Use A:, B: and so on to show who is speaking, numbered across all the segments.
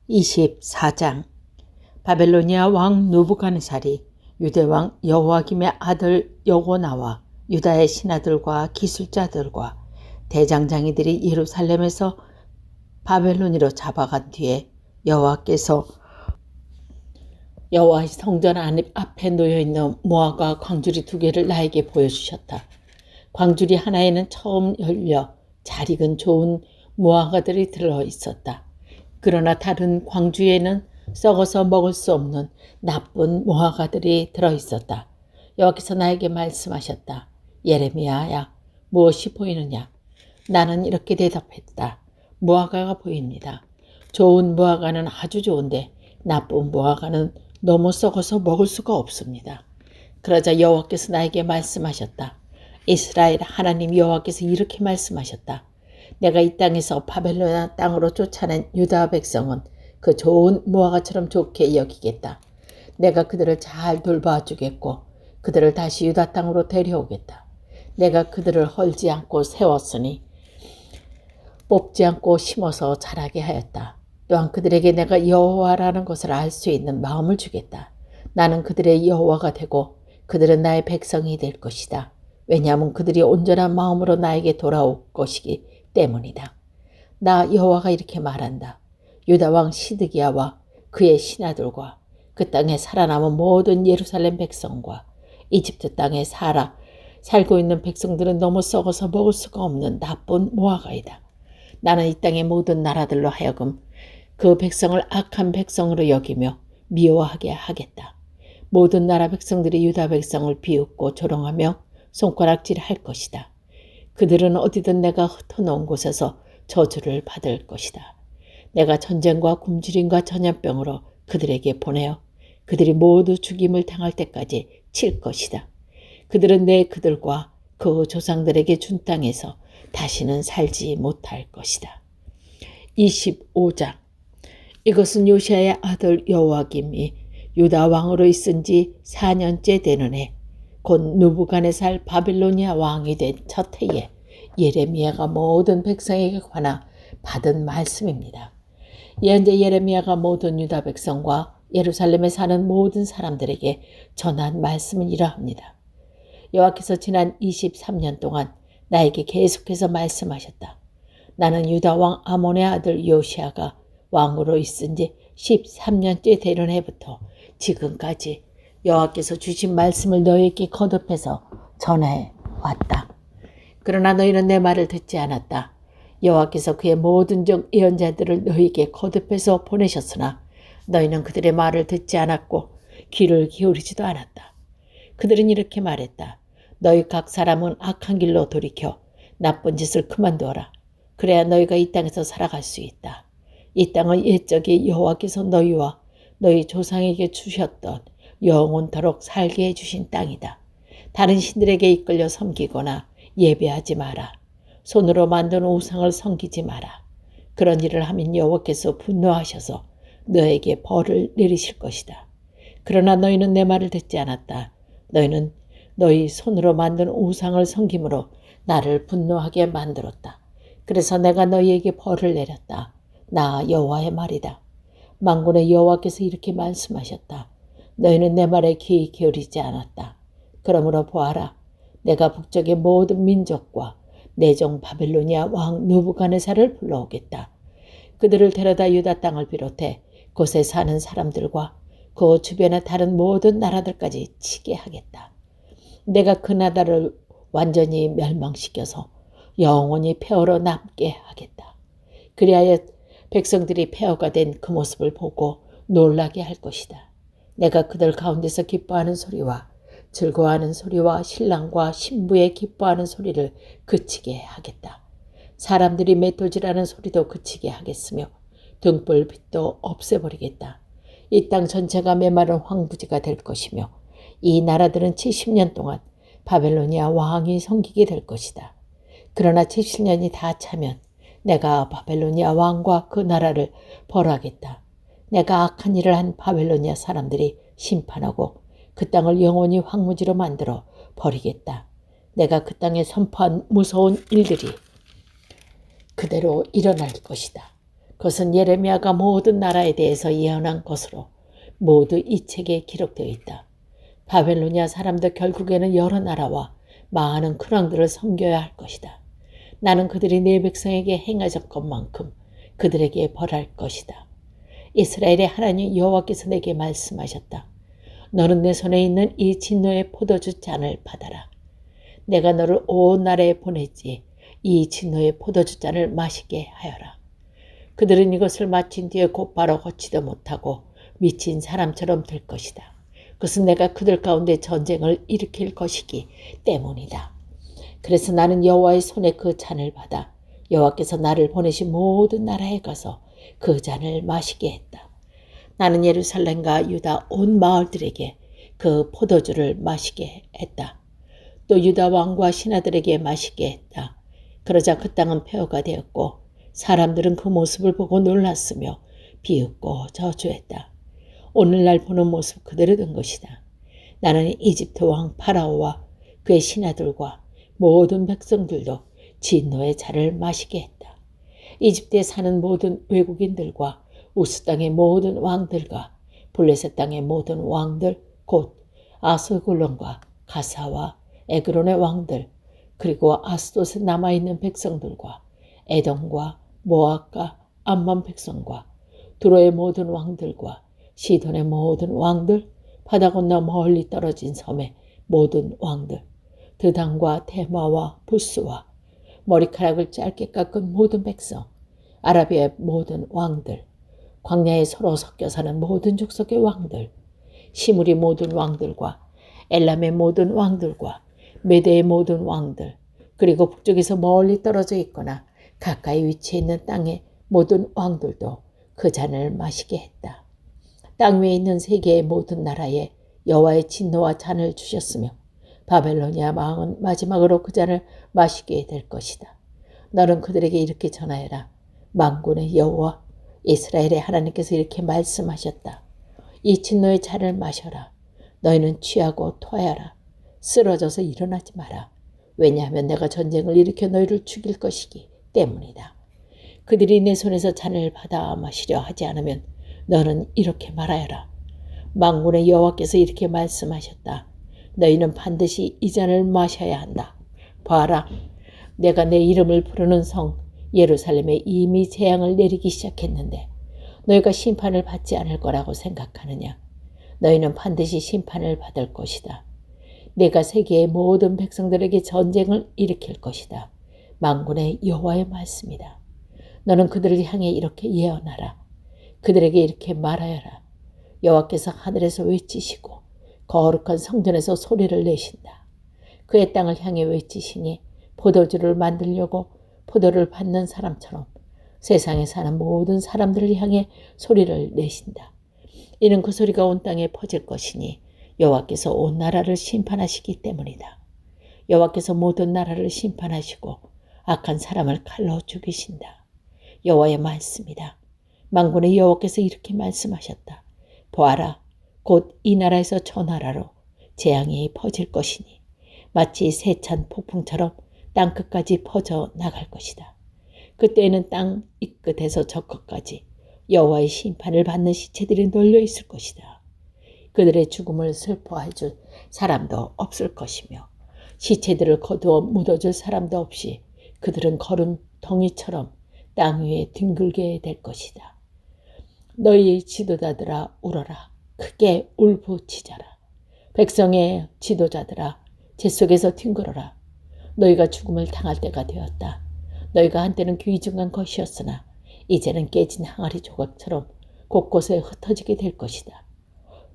A: 24장. 바벨로니아 왕 느부갓네살이 유대 왕 여호야김의 아들 여고나와 유다의 신하들과 기술자들과 대장장이들이 예루살렘에서 바벨론으로 잡아간 뒤에 여호와께서 여호와의 성전 앞에 놓여있는 무화과 광주리 2개를 나에게 보여주셨다. 광주리 하나에는 처음 열려 잘 익은 좋은 무화과들이 들어있었다. 그러나 다른 광주에는 썩어서 먹을 수 없는 나쁜 무화과들이 들어있었다. 여호와께서 나에게 말씀하셨다. 예레미야야, 무엇이 보이느냐? 나는 이렇게 대답했다. 무화과가 보입니다. 좋은 무화과는 아주 좋은데 나쁜 무화과는 너무 썩어서 먹을 수가 없습니다. 그러자 여호와께서 나에게 말씀하셨다. 이스라엘 하나님 여호와께서 이렇게 말씀하셨다. 내가 이 땅에서 바벨론 땅으로 쫓아낸 유다 백성은 그 좋은 무화과처럼 좋게 여기겠다. 내가 그들을 잘 돌봐주겠고 그들을 다시 유다 땅으로 데려오겠다. 내가 그들을 헐지 않고 세웠으니 뽑지 않고 심어서 자라게 하였다. 또한 그들에게 내가 여호와라는 것을 알 수 있는 마음을 주겠다. 나는 그들의 여호와가 되고 그들은 나의 백성이 될 것이다. 왜냐하면 그들이 온전한 마음으로 나에게 돌아올 것이기 때문이다. 나 여호와가 이렇게 말한다. 유다 왕 시드기야와 그의 신하들과 그 땅에 살아남은 모든 예루살렘 백성과 이집트 땅에 살고 있는 백성들은 너무 썩어서 먹을 수가 없는 나쁜 무화과이다. 나는 이 땅의 모든 나라들로 하여금 그 백성을 악한 백성으로 여기며 미워하게 하겠다. 모든 나라 백성들이 유다 백성을 비웃고 조롱하며 손가락질할 것이다. 그들은 어디든 내가 흩어놓은 곳에서 저주를 받을 것이다. 내가 전쟁과 굶주림과 전염병으로 그들에게 보내어 그들이 모두 죽임을 당할 때까지 칠 것이다. 그들은 그들과 그 조상들에게 준 땅에서 다시는 살지 못할 것이다. 25장. 이것은 요시야의 아들 여호야김이 유다 왕으로 있은 지 4년째 되는 해, 곧 느부갓네살 바벨로니아 왕이 된 첫 해에 예레미야가 모든 백성에게 관하 받은 말씀입니다. 현재 예레미야가 모든 유다 백성과 예루살렘에 사는 모든 사람들에게 전한 말씀은 이러합니다. 여호와께서 지난 23년 동안 나에게 계속해서 말씀하셨다. 나는 유다 왕 아몬의 아들 요시야가 왕으로 있은 지 13년째 되는 해부터 지금까지 여호와께서 주신 말씀을 너에게 거듭해서 전해 왔다. 그러나 너희는 내 말을 듣지 않았다. 여호와께서 그의 모든 예언자들을 너희에게 거듭해서 보내셨으나 너희는 그들의 말을 듣지 않았고 귀를 기울이지도 않았다. 그들은 이렇게 말했다. 너희 각 사람은 악한 길로 돌이켜 나쁜 짓을 그만두어라. 그래야 너희가 이 땅에서 살아갈 수 있다. 이 땅은 옛적에 여호와께서 너희와 너희 조상에게 주셨던 영원토록 살게 해주신 땅이다. 다른 신들에게 이끌려 섬기거나 예배하지 마라. 손으로 만든 우상을 섬기지 마라. 그런 일을 하면 여호와께서 분노하셔서 너에게 벌을 내리실 것이다. 그러나 너희는 내 말을 듣지 않았다. 너희는 너희 손으로 만든 우상을 섬김으로 나를 분노하게 만들었다. 그래서 내가 너희에게 벌을 내렸다. 나 여호와의 말이다. 만군의 여호와께서 이렇게 말씀하셨다. 너희는 내 말에 귀 기울이지 않았다. 그러므로 보아라. 내가 북쪽의 모든 민족과 내 종 바벨로니아 왕 느부갓네살을 불러오겠다. 그들을 데려다 유다 땅을 비롯해 곳에 사는 사람들과 그 주변의 다른 모든 나라들까지 치게 하겠다. 내가 그 나라를 완전히 멸망시켜서 영원히 폐허로 남게 하겠다. 그리하여 백성들이 폐허가 된 그 모습을 보고 놀라게 할 것이다. 내가 그들 가운데서 기뻐하는 소리와 즐거워하는 소리와 신랑과 신부의 기뻐하는 소리를 그치게 하겠다. 사람들이 맷돌질하는 소리도 그치게 하겠으며 등불빛도 없애버리겠다. 이 땅 전체가 메마른 황부지가 될 것이며 이 나라들은 70년 동안 바벨로니아 왕이 섬기게 될 것이다. 그러나 70년이 다 차면 내가 바벨로니아 왕과 그 나라를 벌하겠다. 내가 악한 일을 한 바벨로니아 사람들이 심판하고 그 땅을 영원히 황무지로 만들어 버리겠다. 내가 그 땅에 선포한 무서운 일들이 그대로 일어날 것이다. 그것은 예레미야가 모든 나라에 대해서 예언한 것으로 모두 이 책에 기록되어 있다. 바벨로니아 사람들 결국에는 여러 나라와 많은 근왕들을 섬겨야 할 것이다. 나는 그들이 내 백성에게 행하던 것만큼 그들에게 벌할 것이다. 이스라엘의 하나님 여호와께서 내게 말씀하셨다. 너는 내 손에 있는 이 진노의 포도주 잔을 받아라. 내가 너를 온 나라에 보냈지 이 진노의 포도주 잔을 마시게 하여라. 그들은 이것을 마친 뒤에 곧바로 걷지도 못하고 미친 사람처럼 될 것이다. 그것은 내가 그들 가운데 전쟁을 일으킬 것이기 때문이다. 그래서 나는 여호와의 손에 그 잔을 받아 여호와께서 나를 보내신 모든 나라에 가서 그 잔을 마시게 했다. 나는 예루살렘과 유다 온 마을들에게 그 포도주를 마시게 했다. 또 유다 왕과 신하들에게 마시게 했다. 그러자 그 땅은 폐허가 되었고 사람들은 그 모습을 보고 놀랐으며 비웃고 저주했다. 오늘날 보는 모습 그대로 된 것이다. 나는 이집트 왕 파라오와 그의 신하들과 모든 백성들도 진노의 잔을 마시게 했다. 이집트에 사는 모든 외국인들과 우스 땅의 모든 왕들과 블레셋 땅의 모든 왕들 곧 아스골론과 가사와 에그론의 왕들 그리고 아스돗에 남아있는 백성들과 에돔과 모압과 암몬 백성과 두로의 모든 왕들과 시돈의 모든 왕들 바다 건너 멀리 떨어진 섬의 모든 왕들 드단과 테마와 부스와 머리카락을 짧게 깎은 모든 백성 아라비아의 모든 왕들 광야에 서로 섞여 사는 모든 족속의 왕들 시므리 모든 왕들과 엘람의 모든 왕들과 메대의 모든 왕들 그리고 북쪽에서 멀리 떨어져 있거나 가까이 위치해 있는 땅의 모든 왕들도 그 잔을 마시게 했다. 땅 위에 있는 세계의 모든 나라에 여호와의 진노와 잔을 주셨으며 바벨로니아 왕은 마지막으로 그 잔을 마시게 될 것이다. 너는 그들에게 이렇게 전하여라. 만군의 여호와 이스라엘의 하나님께서 이렇게 말씀하셨다. 이 진노의 잔을 마셔라. 너희는 취하고 토하여라. 쓰러져서 일어나지 마라. 왜냐하면 내가 전쟁을 일으켜 너희를 죽일 것이기 때문이다. 그들이 내 손에서 잔을 받아 마시려 하지 않으면 너는 이렇게 말하여라. 만군의 여호와께서 이렇게 말씀하셨다. 너희는 반드시 이 잔을 마셔야 한다. 봐라. 내가 내 이름을 부르는 성 예루살렘에 이미 재앙을 내리기 시작했는데 너희가 심판을 받지 않을 거라고 생각하느냐. 너희는 반드시 심판을 받을 것이다. 내가 세계의 모든 백성들에게 전쟁을 일으킬 것이다. 만군의 여호와의 말씀이다. 너는 그들을 향해 이렇게 예언하라. 그들에게 이렇게 말하여라. 여호와께서 하늘에서 외치시고 거룩한 성전에서 소리를 내신다. 그의 땅을 향해 외치시니 포도주를 만들려고 포도를 받는 사람처럼 세상에 사는 모든 사람들을 향해 소리를 내신다. 이는 그 소리가 온 땅에 퍼질 것이니 여호와께서 온 나라를 심판하시기 때문이다. 여호와께서 모든 나라를 심판하시고 악한 사람을 칼로 죽이신다. 여호와의 말씀이다. 만군의 여호와께서 이렇게 말씀하셨다. 보아라, 곧 이 나라에서 저 나라로 재앙이 퍼질 것이니 마치 세찬 폭풍처럼 땅 끝까지 퍼져 나갈 것이다. 그때에는 땅 이 끝에서 저 끝까지 여호와의 심판을 받는 시체들이 널려 있을 것이다. 그들의 죽음을 슬퍼해 줄 사람도 없을 것이며 시체들을 거두어 묻어줄 사람도 없이 그들은 거름덩이처럼 땅 위에 뒹굴게 될 것이다. 너희 지도자들아 울어라. 크게 울부짖어라. 백성의 지도자들아 제 속에서 뒹굴어라. 너희가 죽음을 당할 때가 되었다. 너희가 한때는 귀중한 것이었으나 이제는 깨진 항아리 조각처럼 곳곳에 흩어지게 될 것이다.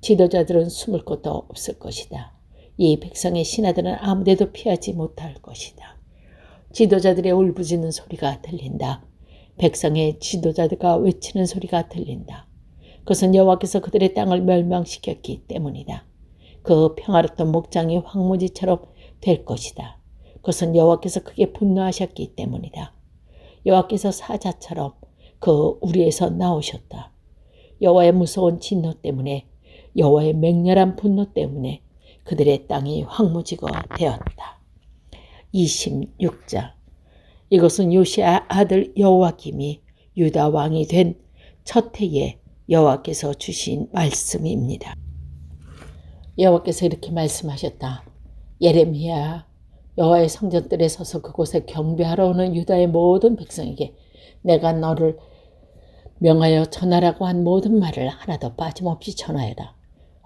A: 지도자들은 숨을 곳도 없을 것이다. 이 백성의 신하들은 아무데도 피하지 못할 것이다. 지도자들의 울부짖는 소리가 들린다. 백성의 지도자들과 외치는 소리가 들린다. 그것은 여호와께서 그들의 땅을 멸망시켰기 때문이다. 그 평화롭던 목장이 황무지처럼 될 것이다. 그것은 여호와께서 크게 분노하셨기 때문이다. 여호와께서 사자처럼 그 우리에서 나오셨다. 여호와의 무서운 진노 때문에 여호와의 맹렬한 분노 때문에 그들의 땅이 황무지가 되었다. 26장 이것은 요시아 아들 여호와김이 유다 왕이 된 첫 해에 여호와께서 주신 말씀입니다. 여호와께서 이렇게 말씀하셨다. 예레미야, 여호와의 성전뜰에 서서 그곳에 경배하러 오는 유다의 모든 백성에게 내가 너를 명하여 전하라고 한 모든 말을 하나도 빠짐없이 전하여라.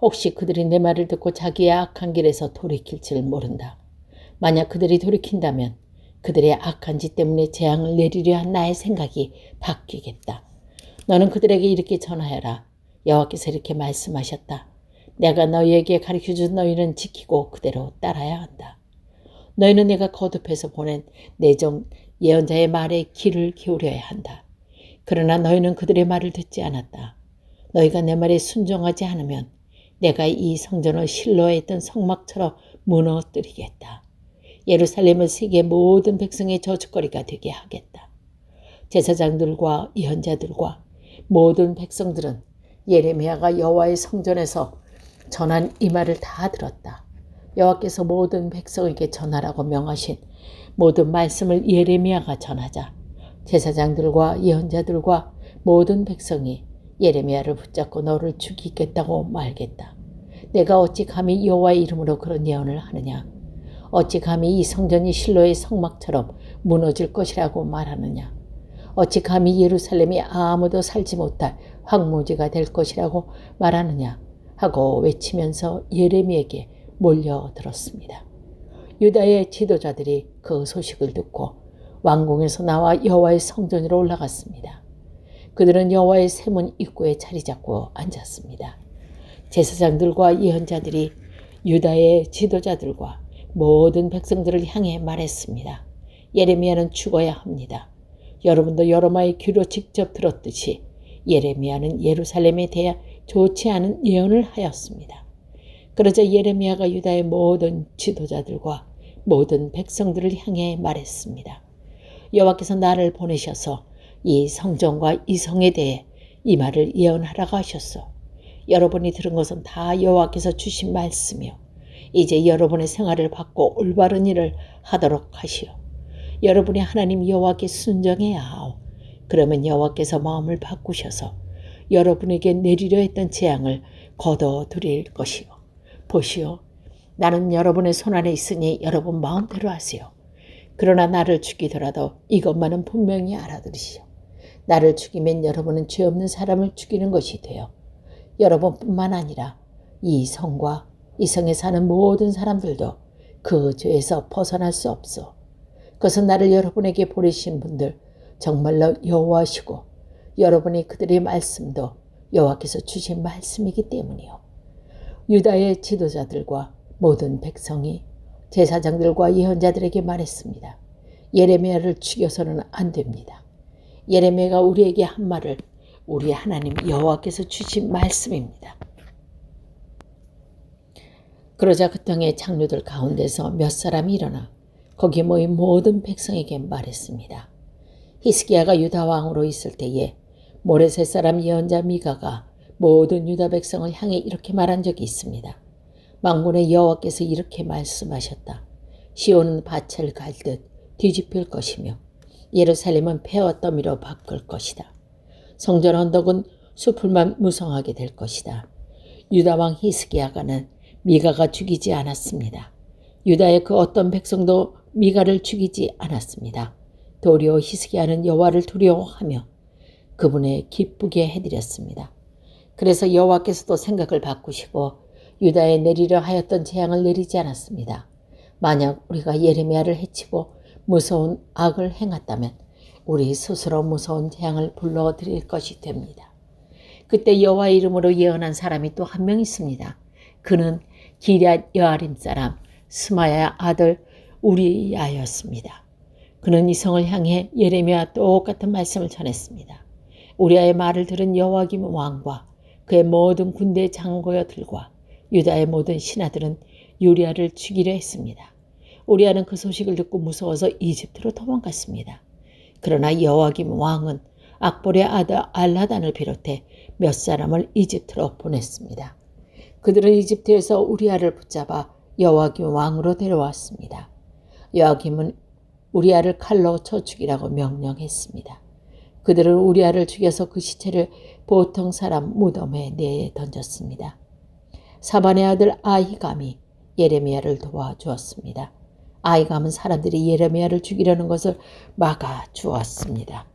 A: 혹시 그들이 내 말을 듣고 자기의 악한 길에서 돌이킬지를 모른다. 만약 그들이 돌이킨다면 그들의 악한 짓 때문에 재앙을 내리려 한 나의 생각이 바뀌겠다. 너는 그들에게 이렇게 전하여라. 여호와께서 이렇게 말씀하셨다. 내가 너희에게 가르쳐준 너희는 지키고 그대로 따라야 한다. 너희는 내가 거듭해서 보낸 내 종 예언자의 말에 귀를 기울여야 한다. 그러나 너희는 그들의 말을 듣지 않았다. 너희가 내 말에 순종하지 않으면 내가 이 성전을 실로에 있던 성막처럼 무너뜨리겠다. 예루살렘을 세계 모든 백성의 저주거리가 되게 하겠다. 제사장들과 예언자들과 모든 백성들은 예레미야가 여호와의 성전에서 전한 이 말을 다 들었다. 여호와께서 모든 백성에게 전하라고 명하신 모든 말씀을 예레미야가 전하자 제사장들과 예언자들과 모든 백성이 예레미야를 붙잡고 너를 죽이겠다고 말겠다. 내가 어찌 감히 여호와의 이름으로 그런 예언을 하느냐. 어찌 감히 이 성전이 실로의 성막처럼 무너질 것이라고 말하느냐. 어찌 감히 예루살렘이 아무도 살지 못할 황무지가 될 것이라고 말하느냐 하고 외치면서 예레미야에게 몰려들었습니다. 유다의 지도자들이 그 소식을 듣고 왕궁에서 나와 여호와의 성전으로 올라갔습니다. 그들은 여호와의 세문 입구에 자리 잡고 앉았습니다. 제사장들과 예언자들이 유다의 지도자들과 모든 백성들을 향해 말했습니다. 예레미야는 죽어야 합니다. 여러분도 여호와의 귀로 직접 들었듯이 예레미야는 예루살렘에 대해 좋지 않은 예언을 하였습니다. 그러자 예레미야가 유다의 모든 지도자들과 모든 백성들을 향해 말했습니다. 여호와께서 나를 보내셔서 이 성전과 이 성에 대해 이 말을 예언하라고 하셨소. 여러분이 들은 것은 다 여호와께서 주신 말씀이요. 이제 여러분의 생활을 받고 올바른 일을 하도록 하시오. 여러분이 하나님 여호와께 순종해야 하오. 그러면 여호와께서 마음을 바꾸셔서 여러분에게 내리려 했던 재앙을 거둬드릴 것이요. 보시오. 나는 여러분의 손안에 있으니 여러분 마음대로 하세요. 그러나 나를 죽이더라도 이것만은 분명히 알아들으시오. 나를 죽이면 여러분은 죄 없는 사람을 죽이는 것이 되어 여러분뿐만 아니라 이 성과 이 성에 사는 모든 사람들도 그 죄에서 벗어날 수 없소. 그것은 나를 여러분에게 보내신 분들 정말로 여호와시고 여러분이 그들의 말씀도 여호와께서 주신 말씀이기 때문이요. 유다의 지도자들과 모든 백성이 제사장들과 예언자들에게 말했습니다. 예레미야를 죽여서는 안 됩니다. 예레미야가 우리에게 한 말을 우리 하나님 여호와께서 주신 말씀입니다. 그러자 그 땅의 장로들 가운데서 몇 사람이 일어나 거기 모인 모든 백성에게 말했습니다. 히스기야가 유다 왕으로 있을 때에 모레셋 사람 예언자 미가가 모든 유다 백성을 향해 이렇게 말한 적이 있습니다. 만군의 여호와께서 이렇게 말씀하셨다. 시온은 밭을 갈듯 뒤집힐 것이며 예루살렘은 폐허 더미로 바뀔 것이다. 성전 언덕은 수풀만 무성하게 될 것이다. 유다 왕 히스기야가는 미가가 죽이지 않았습니다. 유다의 그 어떤 백성도 미가를 죽이지 않았습니다. 도리어 히스기야는 여호와를 두려워하며 그분의 기쁘게 해드렸습니다. 그래서 여호와께서도 생각을 바꾸시고 유다에 내리려 하였던 재앙을 내리지 않았습니다. 만약 우리가 예레미야를 해치고 무서운 악을 행했다면 우리 스스로 무서운 재앙을 불러드릴 것이 됩니다. 그때 여호와의 이름으로 예언한 사람이 또 한 명 있습니다. 그는 기럇 여아림 사람 스마야의 아들 우리야였습니다. 그는 이 성을 향해 예레미야와 똑같은 말씀을 전했습니다. 우리야의 말을 들은 여호야김 왕과 그의 모든 군대 장고여들과 유다의 모든 신하들은 우리야를 죽이려 했습니다. 우리야는 그 소식을 듣고 무서워서 이집트로 도망갔습니다. 그러나 여호야김 왕은 악볼의 아들 알라단을 비롯해 몇 사람을 이집트로 보냈습니다. 그들은 이집트에서 우리야를 붙잡아 여호야김 왕으로 데려왔습니다. 여호야김은 우리야를 칼로 쳐 죽이라고 명령했습니다. 그들은 우리아를 죽여서 그 시체를 보통 사람 무덤에 내던졌습니다. 사반의 아들 아히감이 예레미야를 도와주었습니다. 아히감은 사람들이 예레미야를 죽이려는 것을 막아주었습니다.